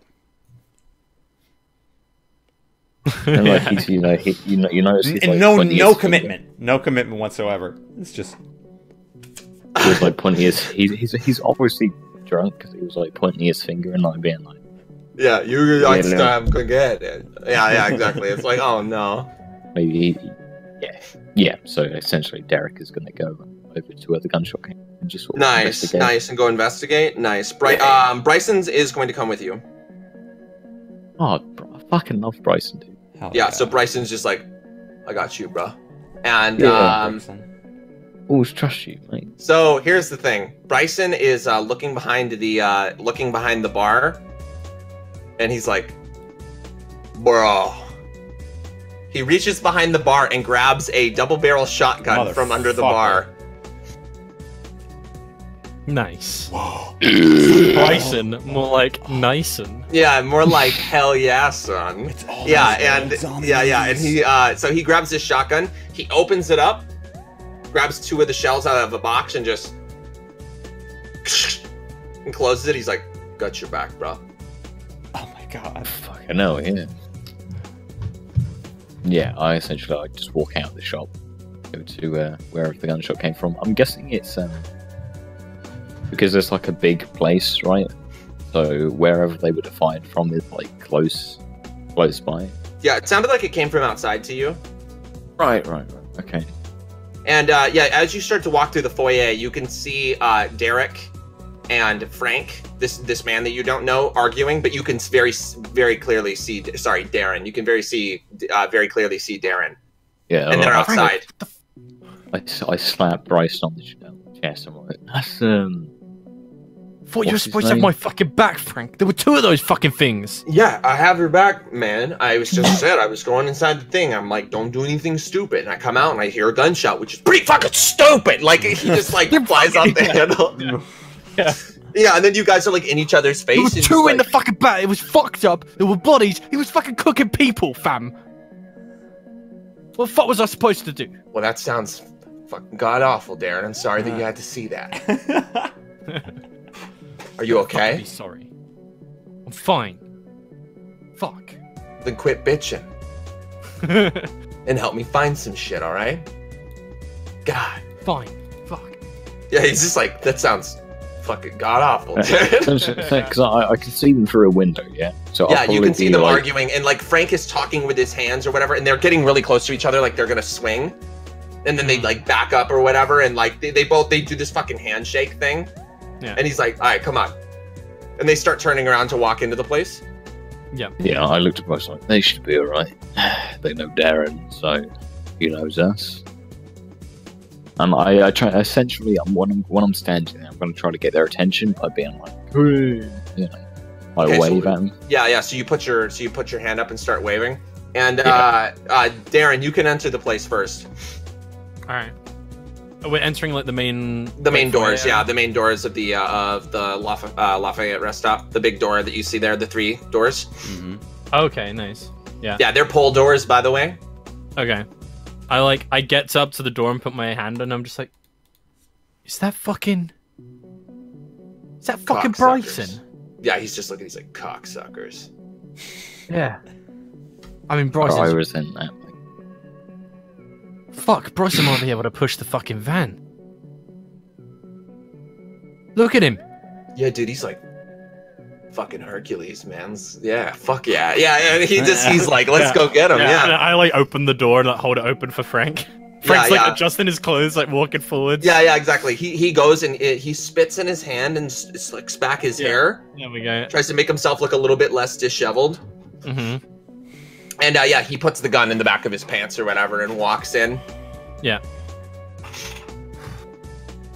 And like he's, you notice he's like no commitment. No commitment whatsoever. It's just... He was like pointing his... He's obviously drunk because he was like pointing his finger and like being like... Yeah, you next time go get it. Yeah, exactly. It's like, oh no. Maybe... Yeah, so essentially Derek is going to go over to where the gunshot came and just sort of Nice, and go investigate. Nice. Bryson's is going to come with you. Oh, bro, I fucking love Bryson, dude. Yeah, so Bryson's just like, I got you, bro. And, always trust you, mate. So, here's the thing. Bryson is looking behind the bar, and he's like, bro. He reaches behind the bar and grabs a double-barrel shotgun from under the bar. Nice. Bryson, more like Nyson. Yeah, more like hell yeah, son. And he so he grabs his shotgun, he opens it up, grabs 2 of the shells out of a box and just and closes it. He's like, got your back, bro. Oh my god. Fucking hell, yeah. Yeah, I essentially just walk out of the shop, go to wherever the gunshot came from. I'm guessing it's because there's like a big place, right? So wherever they would have fired from is like close by. Yeah, it sounded like it came from outside to you. Right. Okay. And as you start to walk through the foyer, you can see Derek and Frank, this man that you don't know, arguing, but you can very clearly see. Sorry, Darren. You can very clearly see Darren. Yeah, and they're outside. I slap Bryce on the chest. I'm like, that's Thought you were supposed to have my fucking back, Frank. There were 2 of those fucking things. Yeah, I have your back, man. I was just said I was going inside the thing. I'm like, don't do anything stupid. And I come out and I hear a gunshot, which is pretty fucking stupid. Like he just like flies off the handle. Yeah, and then you guys are like in each other's face. There were 2 in the fucking back. It was fucked up. There were bodies. He was fucking cooking people, fam. What the fuck was I supposed to do? Well, that sounds fucking god awful, Darren. I'm sorry that you had to see that. Are you okay? Be sorry. I'm fine. Fuck. Then quit bitching. And help me find some shit, alright? God. Fine. Fuck. Yeah, he's just like, that sounds fucking god awful. Because I can see them through a window, yeah? So yeah, you can see them arguing, and like Frank is talking with his hands or whatever, and they're getting really close to each other, like they're gonna swing. And then they like back up or whatever, and like they do this fucking handshake thing. Yeah. And he's like, alright, come on. And they start turning around to walk into the place. Yeah. Yeah, I looked at myself like, they should be alright. They know Darren, so he knows us. And I try, essentially, when I'm standing there, I'm going to try to get their attention by being like, hey, you know, like wave at them. Yeah, so you put your hand up and start waving. And Darren, you can enter the place first. Alright. We're entering like the main doors, yeah, the main doors of the Lafayette rest stop. The big door that you see there, the 3 doors. Mm-hmm. Okay, nice. Yeah. Yeah, they're pull doors, by the way. Okay. I get up to the door and put my hand and I'm just like, is that fucking Bryson? Yeah, he's just looking. He's like, cocksuckers. Yeah. I mean, Bryson. I was in that. Fuck, Bryson might be able to push the fucking van. Look at him. Yeah, dude, he's like fucking Hercules, man. Yeah, fuck yeah. Yeah, and he's like, let's go get him, yeah. I like open the door and like hold it open for Frank. Frank's like adjusting his clothes, like walking forwards. Yeah, exactly. He goes and he spits in his hand and slicks back his hair. There we go. Tries to make himself look a little bit less disheveled. Mm-hmm. And he puts the gun in the back of his pants or whatever and walks in. Yeah.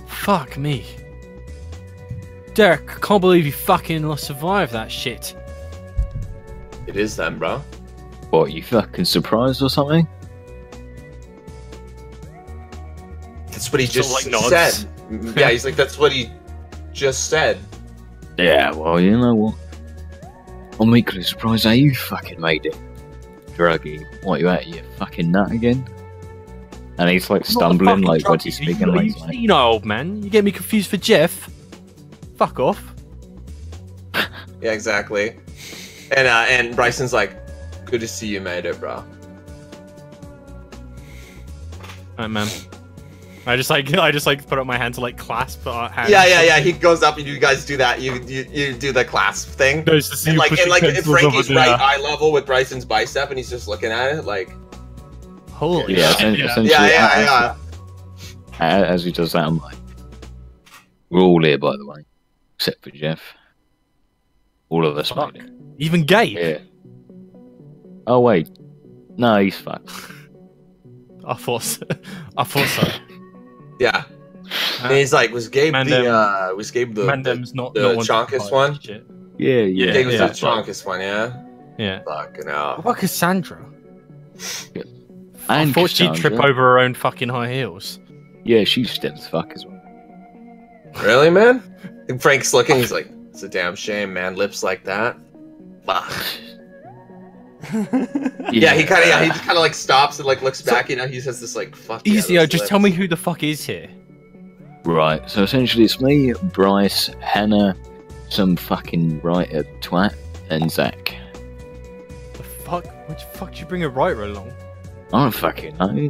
Fuck me. Derek, I can't believe you fucking survived that shit. It is them, bro. What, you fucking surprised or something? That's what he just said. Yeah, he's like, that's what he just said. Yeah, well, you know what? I'm equally surprised how you fucking made it. Druggy, what, you out of your fucking nut again? And he's like stumbling, like, what's he speaking like? You know, old man, you get me confused for Jeff. Fuck off. Yeah, exactly. And Bryson's like, good to see you made it, bro. Alright, man. I just like put up my hand to like clasp our hands. Yeah. He goes up and you guys do that. You do the clasp thing. Nice to see and you like pushing Frankie's over right there. eye level with Bryson's bicep, and he's just looking at it like. Holy Yeah, shit, essentially, Yeah. As he does that, I'm like, we're all here, by the way, except for Jeff. All of us Fuck. made it. Even Gabe. Yeah. Oh wait, no, he's fucked. I thought so. I thought so. Yeah. And he's like, was Gabe Mandem- the Mandem's not the one to Chonkist fight one? shit. Yeah. Gabe was yeah. the Chonkist one, yeah. Yeah. Fucking What hell. about Cassandra? I And thought she'd trip Cassandra. over her own fucking high heels. Yeah, she's dead as fuck as well. Really, man? And Frank's looking. He's like, it's a damn shame, man. Lips like that. Fuck. Yeah, he just kind of like stops and like looks back. You know, he says this like, "Fuck." Yeah, Easy, those just lips. tell me who the fuck is here. Right, so essentially it's me, Bryce, Hannah, some fucking writer twat, and Zach. The fuck? What the fuck did you bring a writer along? I don't fucking know.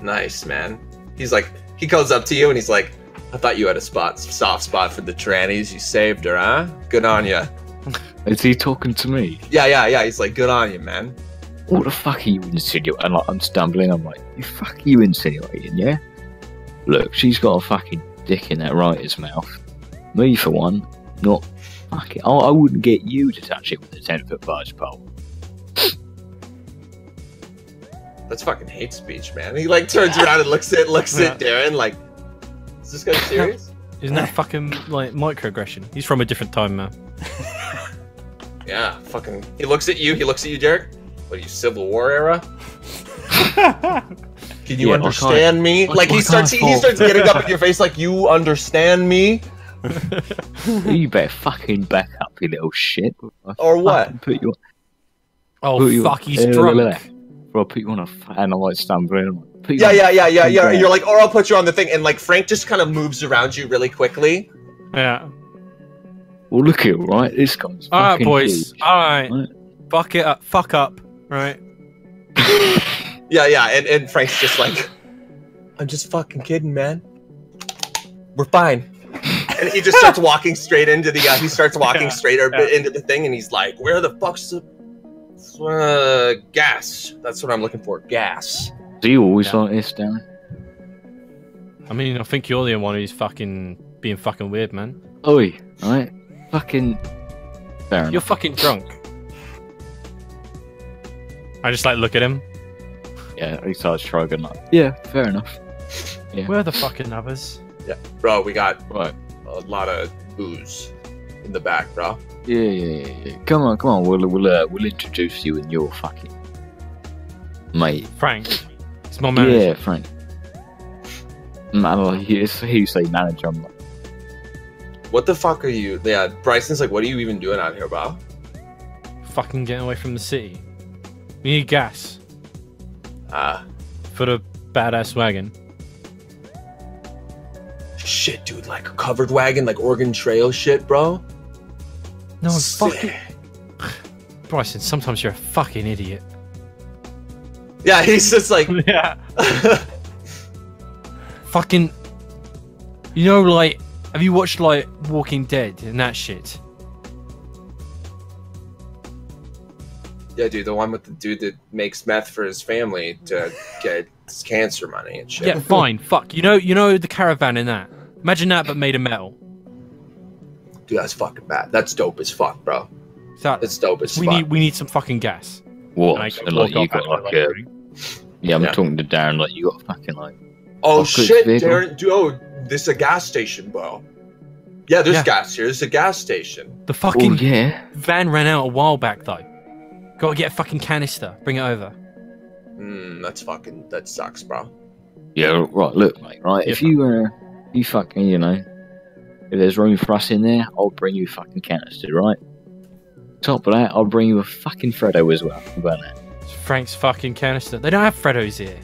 Nice, man. He's like, he goes up to you and he's like, "I thought you had a soft spot for the trannies. You saved her, huh? Good on you." Is he talking to me? Yeah. He's like, "Good on you, man." What the fuck are you insinuating? And like, I'm stumbling, I'm like, the fuck are you insinuating, yeah? Look, she's got a fucking dick in that writer's mouth. Me, for one, not fucking... I wouldn't get you to touch it with a 10-foot barge pole. That's fucking hate speech, man. He like turns around and looks at Darren like, is this guy serious? Isn't that fucking like microaggression? He's from a different time, man. Yeah, fucking. He looks at you, Derek. What are you, Civil War era? Can you understand me? Like he starts getting up in your face like, you understand me? You better fucking back up, you little shit. Or what? Put you Oh fuck, he's drunk. Bro, I'll put you on a and I'm like stumbling. Yeah. You're like, or I'll put you on the thing, and like Frank just kind of moves around you really quickly. Yeah. Well, look at it, right? This guy's Alright, fucking boys. huge. Alright. Right? Fuck it up. Fuck up. Right. Yeah, and Frank's just like, I'm just fucking kidding, man. We're fine. And he just starts walking straight into the. He starts walking straight into the thing, and he's like, "Where the fuck's the gas? That's what I'm looking for. Gas." Do you always like this, Darren? I mean, I think you're the one who's being fucking weird, man. Oi, right? Fucking. Fair enough. You're fucking drunk. I just like look at him. Yeah, he starts shrugging like, yeah, fair enough. Yeah. Where are the fucking others? Yeah, bro, we got Right. a lot of booze in the back, bro. Yeah. Come on. We'll introduce you and your fucking mate. Frank. It's my manager. Yeah, Frank. Man, like, you say manager. I'm like, What the fuck are you? Yeah, Bryson's like, what are you even doing out here, bro? Fucking getting away from the city. We need gas for the badass wagon. Shit, dude, like a covered wagon, like Oregon Trail shit, bro. No, I'm Sick. fucking. Bryson, sometimes you're a fucking idiot. Yeah, he's just like, Yeah. Fucking. You know, like, have you watched like Walking Dead and that shit? yeah, dude, the one with the dude that makes meth for his family to get his cancer money and shit. Yeah, fine. Fuck. You know the caravan in that. Imagine that, but made of metal. Dude, that's fucking bad. That's dope as fuck, bro. That's dope as we fuck. need some fucking gas. what? And I So, like, you walk got off like and a. I'm Yeah, I'm Yeah. talking to Darren. Like, you got fucking like. Oh good shit, vehicle. Darren! Dude, oh, this is a gas station, bro. Yeah, there's Yeah. gas here. There's a gas station. The fucking Oh yeah. van ran out a while back though. Gotta get a fucking canister. Bring it over. That sucks, bro. Yeah. Right. Look, mate. Right. If you fucking, if there's room for us in there, I'll bring you fucking canister, right? top of that, I'll bring you a fucking Freddo as well. How about that? It's Frank's fucking canister. They don't have Freddos here.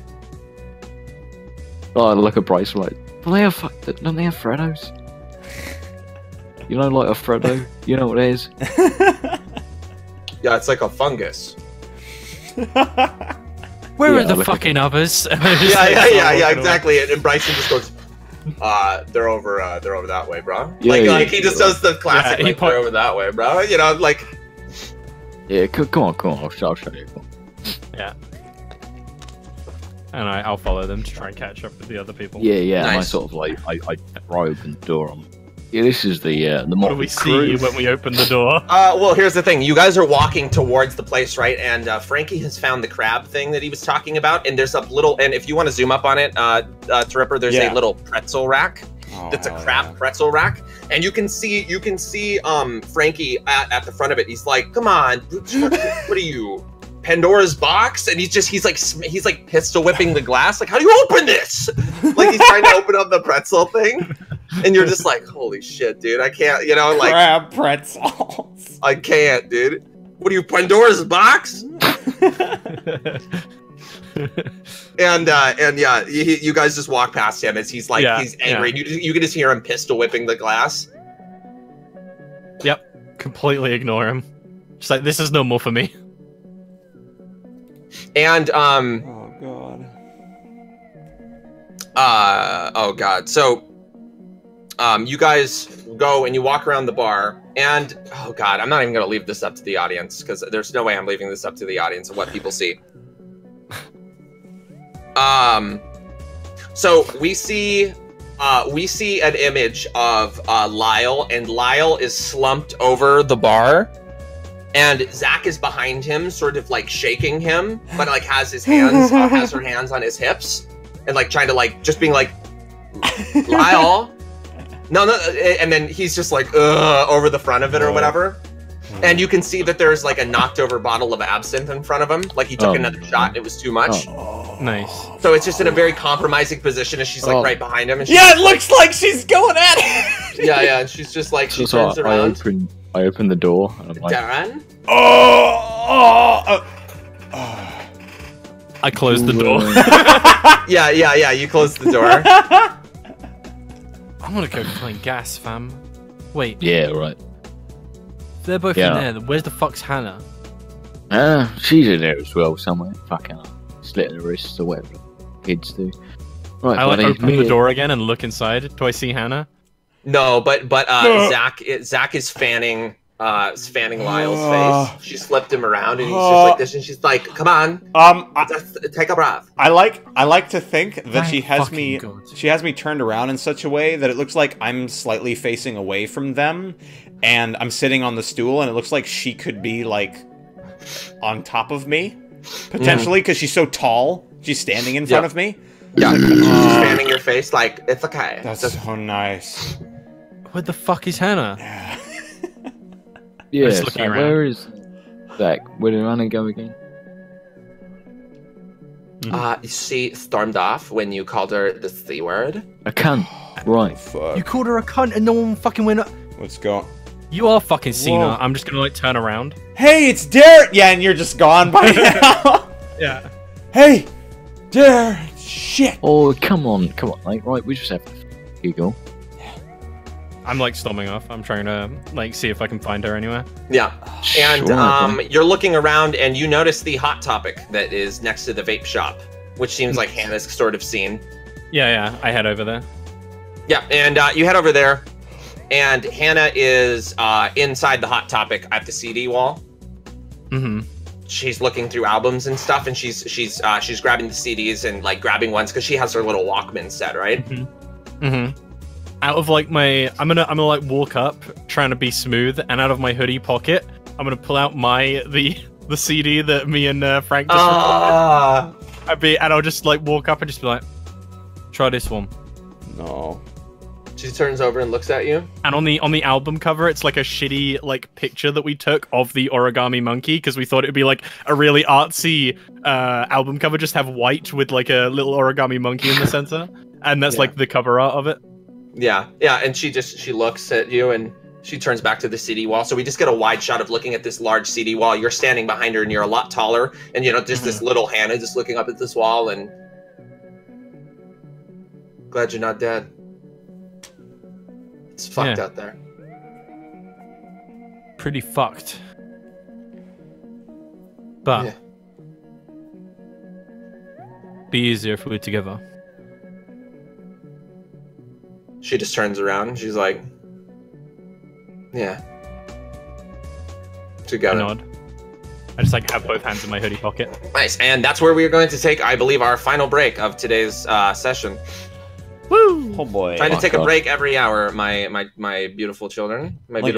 Oh, I look at Bryce like, don't they have Freddos? You know, like a Freddo? You know what it is? Yeah, it's like a fungus. Where Yeah, are the look fucking others? Yeah, exactly. And Bryson just goes, they're over that way, bro. Yeah, like he just does the classic, Yeah, they're over that way, bro. You know, like. Yeah, come on, I'll show you. Yeah. And I'll follow them to try and catch up with the other people. Yeah, and I Nice. sort of like, I pry open the door on. Yeah, this is the What do motley we crew. see when we open the door? Well, here's the thing. You guys are walking towards the place, right? And Frankie has found the crab thing that he was talking about. And there's a little, and if you want to zoom up on it, Tripper, there's a little pretzel rack. That's a crab pretzel rack. And you can see Frankie at the front of it. He's like, come on, what are you, Pandora's box? And he's like pistol whipping the glass. Like, how do you open this? Like he's trying to open up the pretzel thing. And you're just like, holy shit, dude, I can't, you know, like Crab pretzels. I can't, dude. What are you, Pandora's box? and yeah, you guys just walk past him as he's like, he's angry. Yeah. You can just hear him pistol whipping the glass. Yep. Completely ignore him. Just like, this is normal for me. And Oh god. So you guys go and you walk around the bar, and oh god, I'm not even gonna leave this up to the audience because there's no way I'm leaving this up to the audience of what people see. So we see an image of Lyle, and Lyle is slumped over the bar, and Zach is behind him, sort of like shaking him, but like has her hands on his hips, and like trying to like just being like, Lyle. No, and then he's just like, over the front of it or whatever. And you can see that there's like a knocked over bottle of absinthe in front of him. Like he took another shot and it was too much. Nice. So it's just in a very compromising position as she's like right behind him. And she's it looks like she's going at it. yeah, and she's just like, she turns around. I open the door and I'm like, Darren? I closed the door. Yeah, you close the door. I'm gonna go find gas, fam. Wait, yeah, right. they're both in there. Where's the fuck's Hannah? She's in there as well somewhere. Fucking slitting her wrists or whatever kids do. Right, I like buddy, open the door again and look inside. Do I see Hannah? No, but Zach is fanning Lyle's face. She slipped him around and he's just like this, and she's like, "Come on, take a breath." I like to think that My she has fucking me God. she has me turned around in such a way that it looks like I'm slightly facing away from them, and I'm sitting on the stool, and it looks like she could be like on top of me, potentially, because she's so tall. She's standing in front of me. Yeah, she's just fanning your face like it's okay. That's Just- so nice. Where the fuck is Hannah? Yeah, Just looking so around. where is Zach? Where did Anna go again? she stormed off when you called her the C word. A cunt. Right. Fuck. You called her a cunt and no one fucking went up. Let's go. You are fucking Cena. Whoa. I'm just gonna like turn around. Hey, it's Darren. Yeah, and you're just gone by now. Yeah. Hey, Darren. Shit. Oh, come on, mate. Right, we just have to giggle. I'm like storming off. I'm trying to like see if I can find her anywhere. Yeah, and Sure, you're looking around and you notice the Hot Topic that is next to the vape shop, which seems like Hannah's sort of seen. Yeah. I head over there. Yeah, and you head over there, and Hannah is inside the Hot Topic at the CD wall. Mm-hmm. She's looking through albums and stuff, and she's grabbing the CDs and like grabbing ones because she has her little Walkman set, right? Mm-hmm. Out of like I'm gonna like walk up trying to be smooth, and out of my hoodie pocket, I'm gonna pull out the CD that me and Frank just recorded. And I'll just like walk up and just be like, try this one. No. She turns over and looks at you. And on the album cover, it's like a shitty like picture that we took of the origami monkey because we thought it'd be like a really artsy album cover, just have white with like a little origami monkey in the center, and that's like the cover art of it. Yeah, and she looks at you and She turns back to the CD wall. So we just get a wide shot of looking at this large CD wall. You're standing behind her, and you're a lot taller. And, you know, just this little Hannah just looking up at this wall. And glad you're not dead. It's fucked out there. Pretty fucked. But be easier if we were together. She just turns around and she's like, yeah. Together. I nod. I just like have both hands in my hoodie pocket. Nice. And that's where we are going to take, I believe, our final break of today's session. Woo! Oh boy. Trying to take a break every hour, my beautiful children. My beautiful